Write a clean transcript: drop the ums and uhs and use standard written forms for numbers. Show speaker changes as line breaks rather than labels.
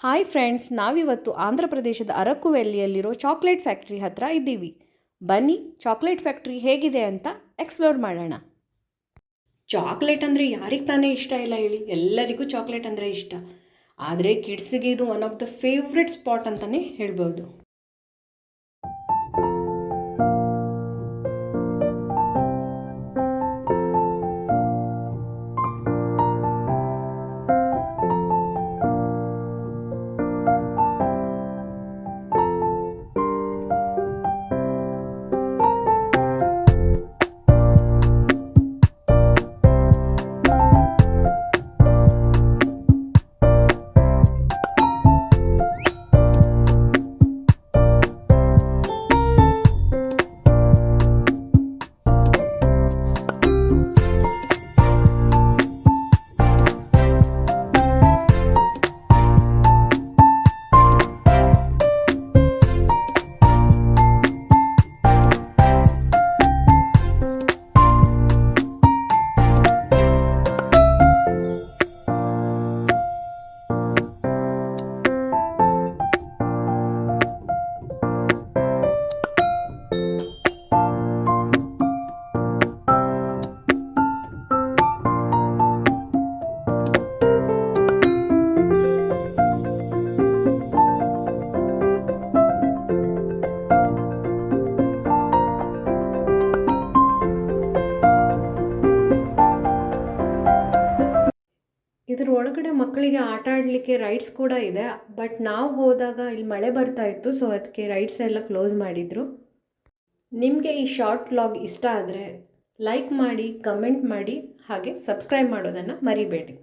Hi friends, ನಾವಿವತ್ತು ಆಂಧ್ರ ಪ್ರದೇಶದ Araku ವ್ಯಾಲಿಯಲ್ಲಿರೋ chocolate factory ಹತ್ರ ಇದ್ದೀವಿ. ಬನ್ನಿ ಚಾಕ್ಲೇಟ್ ಫ್ಯಾಕ್ಟ್ರಿ ಹೇಗಿದೆ ಅಂತ ಎಕ್ಸ್ಪ್ಲೋರ್ ಮಾಡೋಣ. ಚಾಕ್ಲೇಟ್ ಅಂದರೆ ಯಾರಿಗೆ ತಾನೇ ಇಷ್ಟ ಇಲ್ಲ ಹೇಳಿ? ಎಲ್ಲರಿಗೂ ಚಾಕ್ಲೇಟ್ ಅಂದರೆ ಇಷ್ಟ. ಆದರೆ ಕಿಡ್ಸಿಗೆ ಇದು one of the favourite spot ಅಂತಲೇ ಹೇಳ್ಬೋದು. ಇದರ ಒಳಗಡೆ ಮಕ್ಕಳಿಗೆ ಆಟ ಆಡಲಿಕ್ಕೆ ರೈಡ್ಸ್ ಕೂಡ ಇದೆ. ಬಟ್ ನಾವು ಹೋದಾಗ ಇಲ್ಲಿ ಮಳೆ ಬರ್ತಾ ಇತ್ತು, ಸೊ ಅದಕ್ಕೆ ರೈಡ್ಸ್ ಎಲ್ಲ ಕ್ಲೋಸ್ ಮಾಡಿದರು. ನಿಮಗೆ ಈ ಶಾರ್ಟ್ ವ್ಲಾಗ್ ಇಷ್ಟ ಆದರೆ ಲೈಕ್ ಮಾಡಿ, ಕಮೆಂಟ್ ಮಾಡಿ, ಹಾಗೆ ಸಬ್ಸ್ಕ್ರೈಬ್ ಮಾಡೋದನ್ನು ಮರಿಬೇಡಿ.